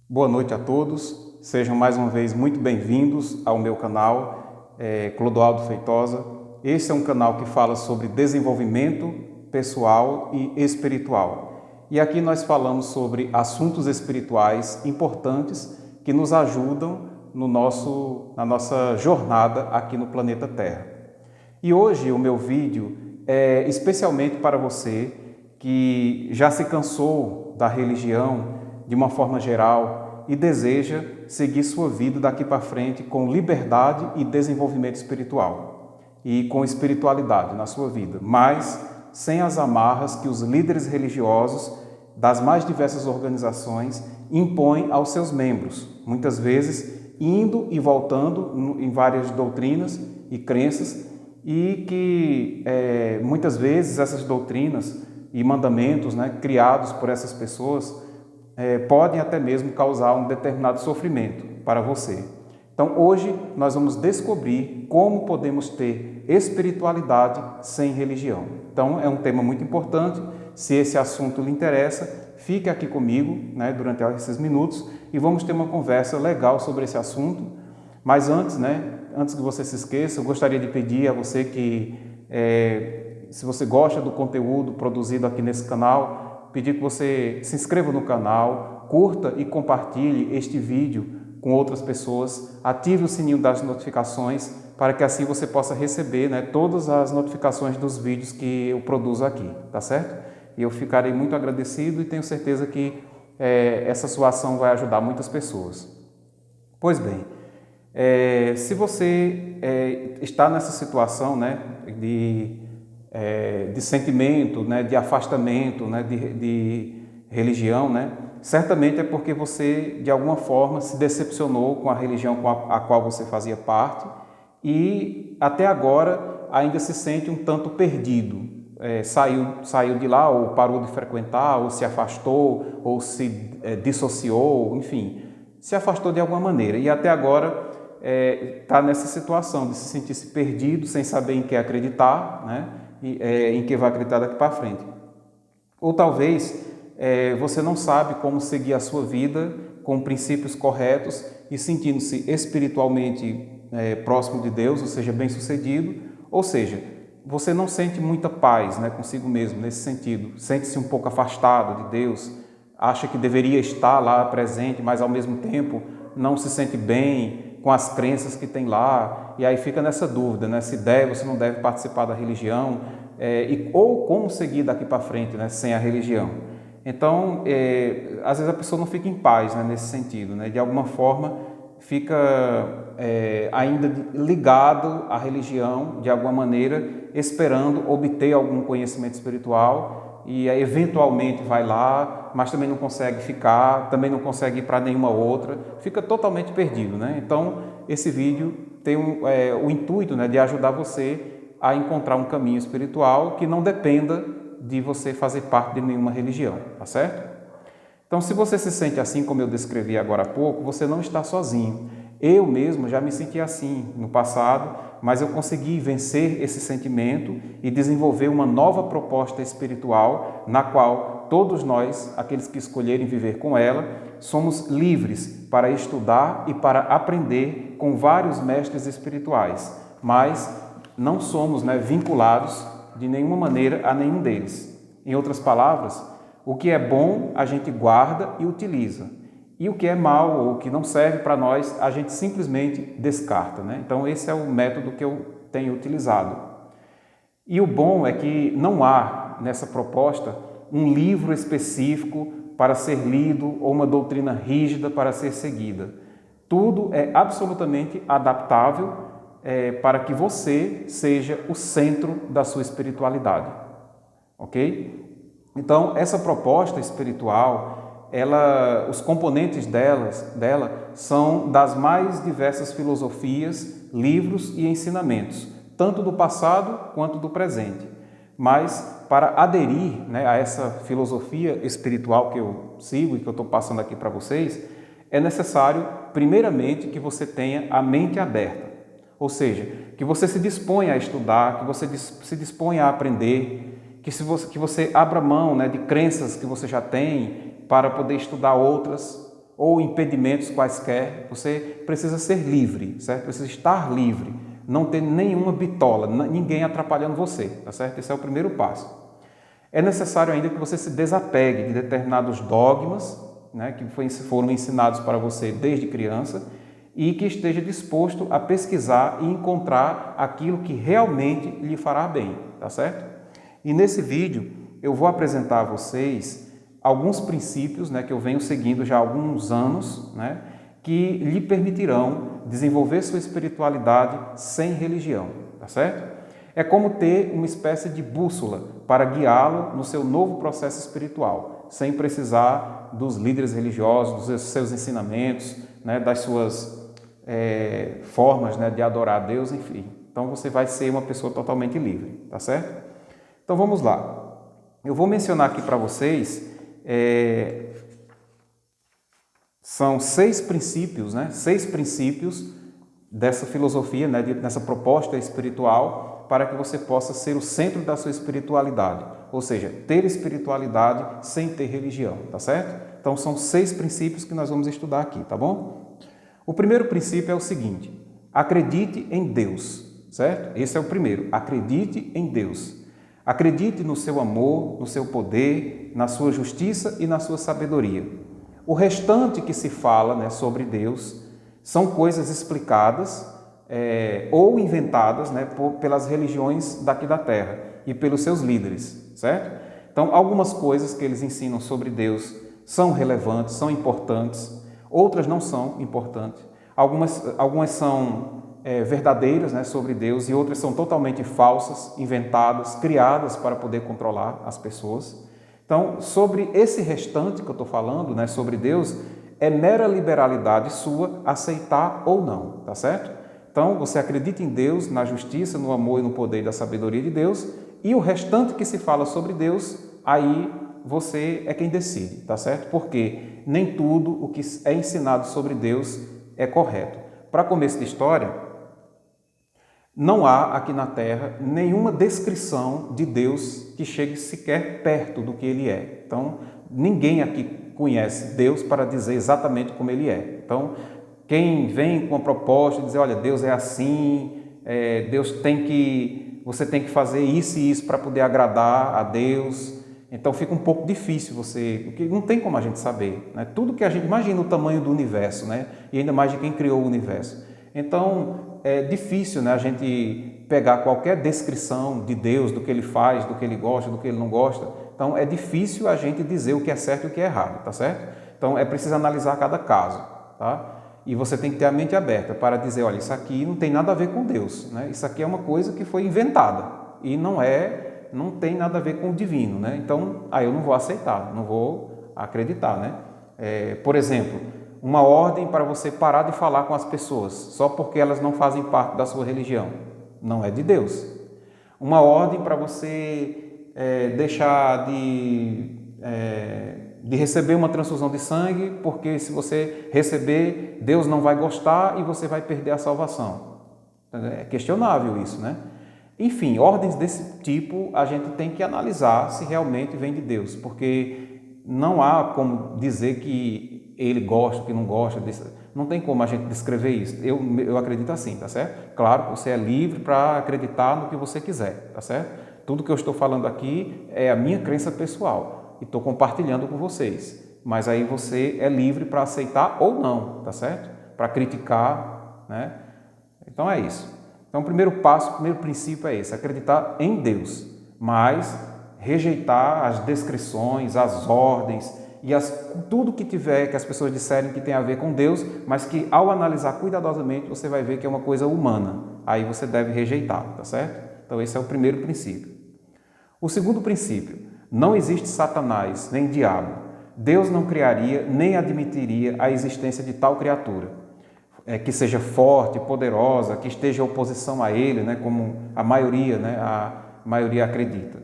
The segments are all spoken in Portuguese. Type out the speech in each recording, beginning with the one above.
Boa noite a todos, sejam mais uma vez muito bem-vindos ao meu canal, Clodoaldo Feitosa. Este é um canal que fala sobre desenvolvimento pessoal e espiritual. E aqui nós falamos sobre assuntos espirituais importantes que nos ajudam na nossa jornada aqui no planeta Terra. E hoje o meu vídeo é especialmente para você que já se cansou da religião de uma forma geral e deseja seguir sua vida daqui para frente com liberdade e desenvolvimento espiritual e com espiritualidade na sua vida, mas sem as amarras que os líderes religiosos das mais diversas organizações impõem aos seus membros, muitas vezes indo e voltando em várias doutrinas e crenças, e que muitas vezes essas doutrinas e mandamentos, criados por essas pessoas podem até mesmo causar um determinado sofrimento para você. Então hoje nós vamos descobrir como podemos ter espiritualidade sem religião. Então é um tema muito importante. Se esse assunto lhe interessa, fique aqui comigo durante esses minutos e vamos ter uma conversa legal sobre esse assunto. Mas antes que você se esqueça, eu gostaria de pedir a você que, se você gosta do conteúdo produzido aqui nesse canal, pedir que você se inscreva no canal, curta e compartilhe este vídeo com outras pessoas, ative o sininho das notificações para que assim você possa receber todas as notificações dos vídeos que eu produzo aqui, tá certo? E eu ficarei muito agradecido e tenho certeza que essa sua ação vai ajudar muitas pessoas. Pois bem, se você está nessa situação de sentimento, de afastamento, de religião, certamente é porque você, de alguma forma, se decepcionou com a religião com a qual você fazia parte e até agora ainda se sente um tanto perdido. Saiu de lá, ou parou de frequentar, ou se afastou, ou se dissociou, enfim, se afastou de alguma maneira e até agora está nessa situação de se sentir-se perdido, sem saber em que acreditar, em que vai acreditar daqui para frente. Ou talvez você não sabe como seguir a sua vida com princípios corretos e sentindo-se espiritualmente próximo de Deus, ou seja, bem-sucedido, ou seja, você não sente muita paz consigo mesmo nesse sentido, sente-se um pouco afastado de Deus, acha que deveria estar lá presente, mas ao mesmo tempo não se sente bem com as crenças que tem lá, e aí fica nessa dúvida, se deve ou se não deve participar da religião, ou como seguir daqui para frente sem a religião. Então, às vezes a pessoa não fica em paz nesse sentido, de alguma forma fica ainda ligado à religião, de alguma maneira, esperando obter algum conhecimento espiritual, e aí, eventualmente vai lá, mas também não consegue ficar, também não consegue ir para nenhuma outra, fica totalmente perdido. Então, esse vídeo tem o intuito de ajudar você a encontrar um caminho espiritual que não dependa de você fazer parte de nenhuma religião, tá certo? Então, se você se sente assim como eu descrevi agora há pouco, você não está sozinho. Eu mesmo já me senti assim no passado, mas eu consegui vencer esse sentimento e desenvolver uma nova proposta espiritual na qual todos nós, aqueles que escolherem viver com ela, somos livres para estudar e para aprender com vários mestres espirituais, mas não somos vinculados de nenhuma maneira a nenhum deles. Em outras palavras, o que é bom a gente guarda e utiliza, e o que é mal ou que não serve para nós, a gente simplesmente descarta. Então esse é o método que eu tenho utilizado. E o bom é que não há nessa proposta um livro específico para ser lido ou uma doutrina rígida para ser seguida. Tudo é absolutamente adaptável para que você seja o centro da sua espiritualidade. Ok? Então, essa proposta espiritual, os componentes dela são das mais diversas filosofias, livros e ensinamentos, tanto do passado quanto do presente. Mas, para aderir a essa filosofia espiritual que eu sigo e que eu estou passando aqui para vocês, é necessário, primeiramente, que você tenha a mente aberta. Ou seja, que você se disponha a estudar, que você se disponha a aprender, que você abra mão de crenças que você já tem para poder estudar outras, ou impedimentos quaisquer. Você precisa ser livre, certo? Precisa estar livre, não ter nenhuma bitola, ninguém atrapalhando você, tá certo? Esse é o primeiro passo. É necessário ainda que você se desapegue de determinados dogmas, né, que foram ensinados para você desde criança, e que esteja disposto a pesquisar e encontrar aquilo que realmente lhe fará bem, tá certo? E nesse vídeo eu vou apresentar a vocês alguns princípios, né, que eu venho seguindo já há alguns anos, né, que lhe permitirão desenvolver sua espiritualidade sem religião, tá certo? É como ter uma espécie de bússola para guiá-lo no seu novo processo espiritual, sem precisar dos líderes religiosos, dos seus ensinamentos, né, das suas formas, né, de adorar a Deus, enfim. Então você vai ser uma pessoa totalmente livre, tá certo? Então vamos lá. Eu vou mencionar aqui para vocês, são 6 princípios, né, 6 princípios dessa filosofia, né, dessa proposta espiritual, para que você possa ser o centro da sua espiritualidade, ou seja, ter espiritualidade sem ter religião, tá certo? Então são 6 princípios que nós vamos estudar aqui, tá bom? O primeiro princípio é o seguinte: acredite em Deus, certo? Esse é o primeiro, acredite em Deus. Acredite no seu amor, no seu poder, na sua justiça e na sua sabedoria. O restante que se fala, né, sobre Deus são coisas explicadas ou inventadas, né, pelas religiões daqui da Terra e pelos seus líderes, certo? Então, algumas coisas que eles ensinam sobre Deus são relevantes, são importantes, outras não são importantes. Algumas são verdadeiras, né, sobre Deus, e outras são totalmente falsas, inventadas, criadas para poder controlar as pessoas. Então, sobre esse restante que eu estou falando, né, sobre Deus, é mera liberalidade sua aceitar ou não, tá certo? Então, você acredita em Deus, na justiça, no amor e no poder e da sabedoria de Deus, e o restante que se fala sobre Deus, aí você é quem decide, tá certo? Porque nem tudo o que é ensinado sobre Deus é correto. Para começo de história, não há aqui na Terra nenhuma descrição de Deus que chegue sequer perto do que Ele é. Então, ninguém aqui conhece Deus para dizer exatamente como Ele é. Então, quem vem com a proposta de dizer, olha, Deus é assim, você tem que fazer isso e isso para poder agradar a Deus. Então fica um pouco difícil porque não tem como a gente saber, né? Tudo que a gente imagina o tamanho do universo, né? E ainda mais de quem criou o universo. Então é difícil, né, a gente pegar qualquer descrição de Deus, do que Ele faz, do que Ele gosta, do que Ele não gosta. Então é difícil a gente dizer o que é certo e o que é errado, tá certo? Então é preciso analisar cada caso, tá? E você tem que ter a mente aberta para dizer, olha, isso aqui não tem nada a ver com Deus, né? Isso aqui é uma coisa que foi inventada e não tem nada a ver com o divino, né? Então, aí eu não vou aceitar, não vou acreditar, né? Por exemplo, uma ordem para você parar de falar com as pessoas só porque elas não fazem parte da sua religião, não é de Deus. Uma ordem para você deixar de receber uma transfusão de sangue, porque se você receber, Deus não vai gostar e você vai perder a salvação. É questionável isso, né? Enfim, ordens desse tipo a gente tem que analisar se realmente vem de Deus, porque não há como dizer que Ele gosta, que não gosta, não tem como a gente descrever isso. Eu acredito assim, tá certo? Claro que você é livre para acreditar no que você quiser, tá certo? Tudo que eu estou falando aqui é a minha crença pessoal e estou compartilhando com vocês, mas aí você é livre para aceitar ou não, tá certo? Para criticar, né? Então é isso. Então, o primeiro passo, o primeiro princípio é esse, acreditar em Deus, mas rejeitar as descrições, as ordens e tudo que tiver, que as pessoas disserem que tem a ver com Deus, mas que ao analisar cuidadosamente você vai ver que é uma coisa humana. Aí você deve rejeitar, tá certo? Então, esse é o primeiro princípio. O segundo princípio, não existe Satanás nem diabo. Deus não criaria nem admitiria a existência de tal criatura. Que seja forte, poderosa, que esteja em oposição a Ele, né, como a maioria acredita.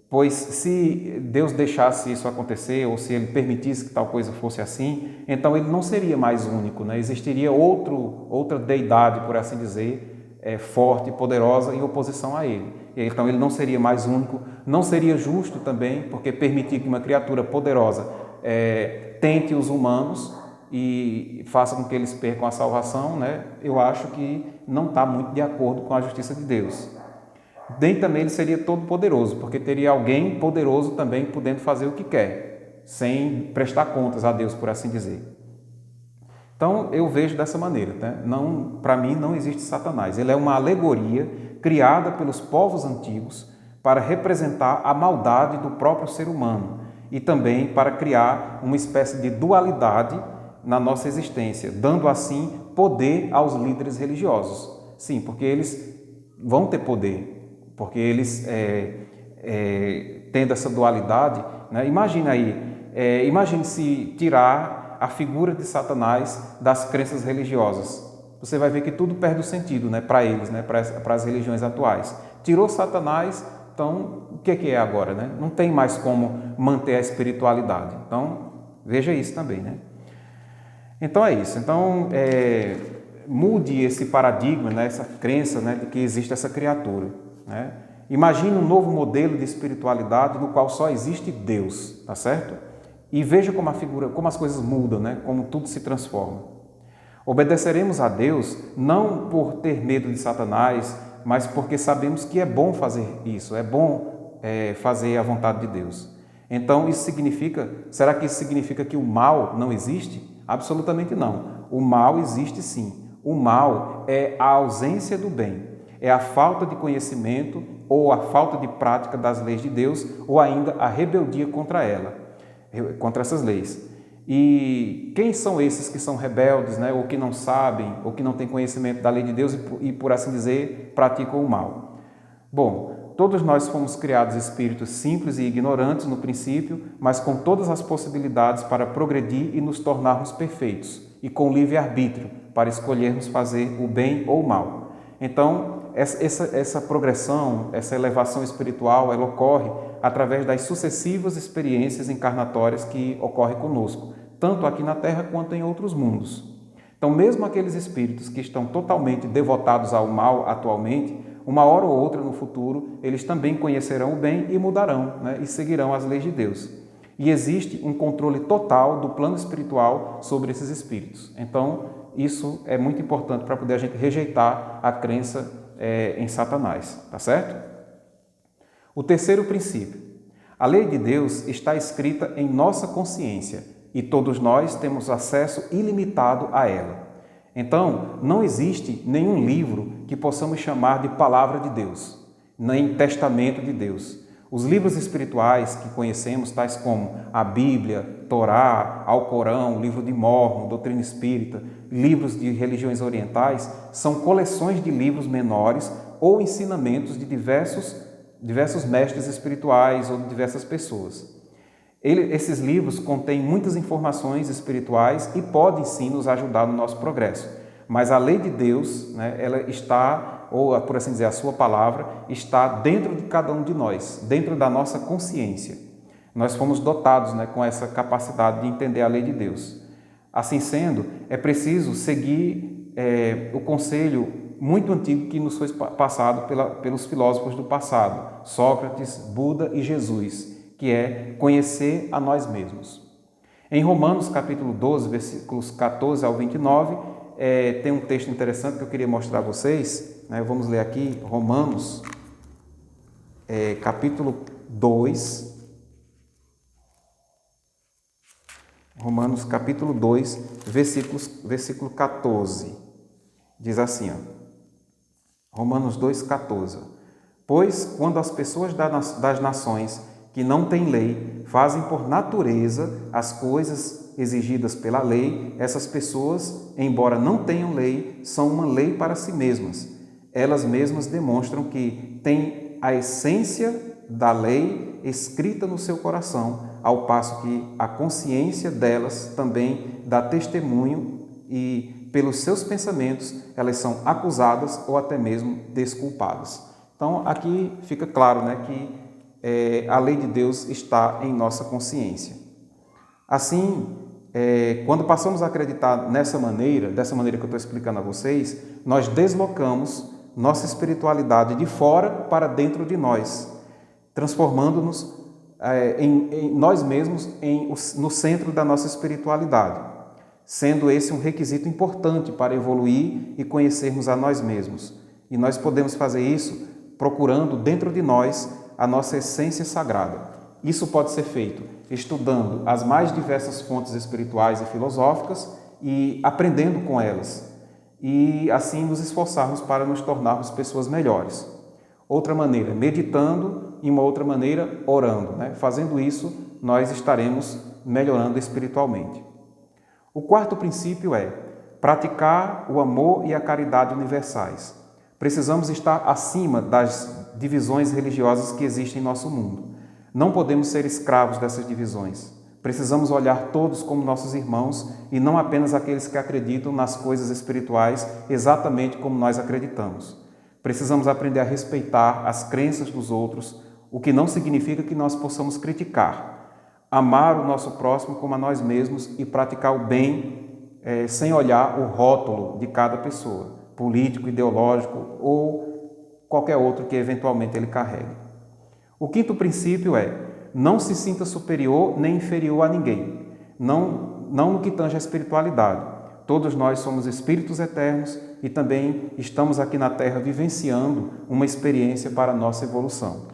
Pois se Deus deixasse isso acontecer, ou se Ele permitisse que tal coisa fosse assim, então Ele não seria mais único, né? Existiria outra deidade, por assim dizer, forte, poderosa, em oposição a Ele. Então Ele não seria mais único, não seria justo também, porque permitir que uma criatura poderosa tente os humanos e faça com que eles percam a salvação, né? Eu acho que não está muito de acordo com a justiça de Deus. Nem também ele seria todo poderoso, porque teria alguém poderoso também podendo fazer o que quer, sem prestar contas a Deus, por assim dizer. Então eu vejo dessa maneira, né? Não, para mim não existe Satanás. Ele é uma alegoria criada pelos povos antigos para representar a maldade do próprio ser humano e também para criar uma espécie de dualidade na nossa existência, dando assim poder aos líderes religiosos. Sim, porque eles vão ter poder, porque eles tendo essa dualidade, né? Imagine se tirar a figura de Satanás das crenças religiosas. Você vai ver que tudo perde o sentido, né, para eles, né, para as religiões atuais. Tirou Satanás, então o que é agora, né? Não tem mais como manter a espiritualidade. Então veja isso também, né? Então é isso. Então mude esse paradigma, né, essa crença, né, de que existe essa criatura, né? Imagine um novo modelo de espiritualidade no qual só existe Deus, tá certo? E veja como as coisas mudam, né? Como tudo se transforma. Obedeceremos a Deus não por ter medo de Satanás, mas porque sabemos que é bom fazer isso, é bom fazer a vontade de Deus. Então, será que isso significa que o mal não existe? Absolutamente não. O mal existe sim. O mal é a ausência do bem, é a falta de conhecimento ou a falta de prática das leis de Deus ou ainda a rebeldia contra essas leis. E quem são esses que são rebeldes, né, ou que não sabem, ou que não têm conhecimento da lei de Deus e, por assim dizer, praticam o mal? Bom, todos nós fomos criados espíritos simples e ignorantes no princípio, mas com todas as possibilidades para progredir e nos tornarmos perfeitos, e com livre-arbítrio para escolhermos fazer o bem ou o mal. Então, essa progressão, essa elevação espiritual, ela ocorre através das sucessivas experiências encarnatórias que ocorrem conosco, tanto aqui na Terra quanto em outros mundos. Então, mesmo aqueles espíritos que estão totalmente devotados ao mal atualmente, uma hora ou outra no futuro, eles também conhecerão o bem e mudarão, né, e seguirão as leis de Deus. E existe um controle total do plano espiritual sobre esses espíritos. Então, isso é muito importante para poder a gente rejeitar a crença em Satanás, tá certo? O terceiro princípio. A lei de Deus está escrita em nossa consciência e todos nós temos acesso ilimitado a ela. Então, não existe nenhum livro que possamos chamar de palavra de Deus, nem testamento de Deus. Os livros espirituais que conhecemos, tais como a Bíblia, Torá, Alcorão, Livro de Mórmon, Doutrina Espírita, livros de religiões orientais, são coleções de livros menores ou ensinamentos de diversos mestres espirituais ou de diversas pessoas. Esses livros contêm muitas informações espirituais e podem sim nos ajudar no nosso progresso. Mas a lei de Deus, né, ela está, ou por assim dizer, a sua palavra, está dentro de cada um de nós, dentro da nossa consciência. Nós fomos dotados, né, com essa capacidade de entender a lei de Deus. Assim sendo, é preciso seguir o conselho muito antigo que nos foi passado pelos filósofos do passado, Sócrates, Buda e Jesus, que é conhecer a nós mesmos. Em Romanos, capítulo 12, versículos 14 ao 29, tem um texto interessante que eu queria mostrar a vocês, né? Vamos ler aqui, Romanos, capítulo 2, Romanos, capítulo 2, versículo 14, diz assim, ó, Romanos 2, 14. Pois, quando as pessoas das nações que não têm lei fazem por natureza as coisas exigidas pela lei, essas pessoas, embora não tenham lei, são uma lei para si mesmas. Elas mesmas demonstram que têm a essência da lei escrita no seu coração, ao passo que a consciência delas também dá testemunho e, pelos seus pensamentos, elas são acusadas ou até mesmo desculpadas. Então, aqui fica claro, né, que a lei de Deus está em nossa consciência. Assim, quando passamos a acreditar dessa maneira que eu estou explicando a vocês, nós deslocamos nossa espiritualidade de fora para dentro de nós, transformando-nos em nós mesmos no centro da nossa espiritualidade, sendo esse um requisito importante para evoluir e conhecermos a nós mesmos. E nós podemos fazer isso procurando dentro de nós a nossa essência sagrada. Isso pode ser feito estudando as mais diversas fontes espirituais e filosóficas e aprendendo com elas, e assim nos esforçarmos para nos tornarmos pessoas melhores. Outra maneira, meditando, e uma outra maneira, orando. Fazendo isso, nós estaremos melhorando espiritualmente. O quarto princípio é praticar o amor e a caridade universais. Precisamos estar acima das divisões religiosas que existem em nosso mundo. Não podemos ser escravos dessas divisões. Precisamos olhar todos como nossos irmãos e não apenas aqueles que acreditam nas coisas espirituais exatamente como nós acreditamos. Precisamos aprender a respeitar as crenças dos outros, o que não significa que nós possamos criticar. Amar o nosso próximo como a nós mesmos e praticar o bem sem olhar o rótulo de cada pessoa, político, ideológico ou qualquer outro que eventualmente ele carregue. O quinto princípio é: não se sinta superior nem inferior a ninguém, não no que tange a espiritualidade. Todos nós somos espíritos eternos e também estamos aqui na Terra vivenciando uma experiência para a nossa evolução.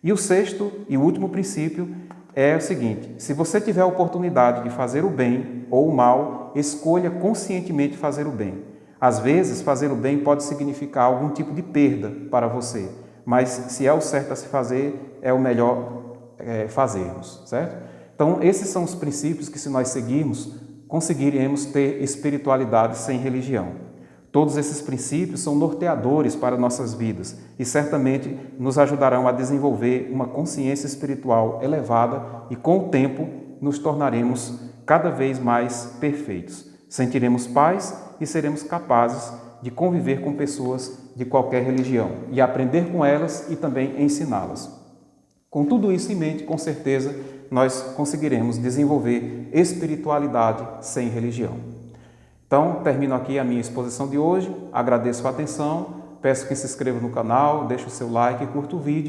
E o sexto e último princípio é o seguinte: se você tiver a oportunidade de fazer o bem ou o mal, escolha conscientemente fazer o bem. Às vezes, fazer o bem pode significar algum tipo de perda para você, mas se é o certo a se fazer, é o melhor fazermos, certo? Então, esses são os princípios que, se nós seguirmos, conseguiremos ter espiritualidade sem religião. Todos esses princípios são norteadores para nossas vidas e certamente nos ajudarão a desenvolver uma consciência espiritual elevada e, com o tempo, nos tornaremos cada vez mais perfeitos. Sentiremos paz e seremos capazes de conviver com pessoas de qualquer religião e aprender com elas e também ensiná-las. Com tudo isso em mente, com certeza, nós conseguiremos desenvolver espiritualidade sem religião. Então, termino aqui a minha exposição de hoje, agradeço a atenção, peço que se inscreva no canal, deixe o seu like e curta o vídeo.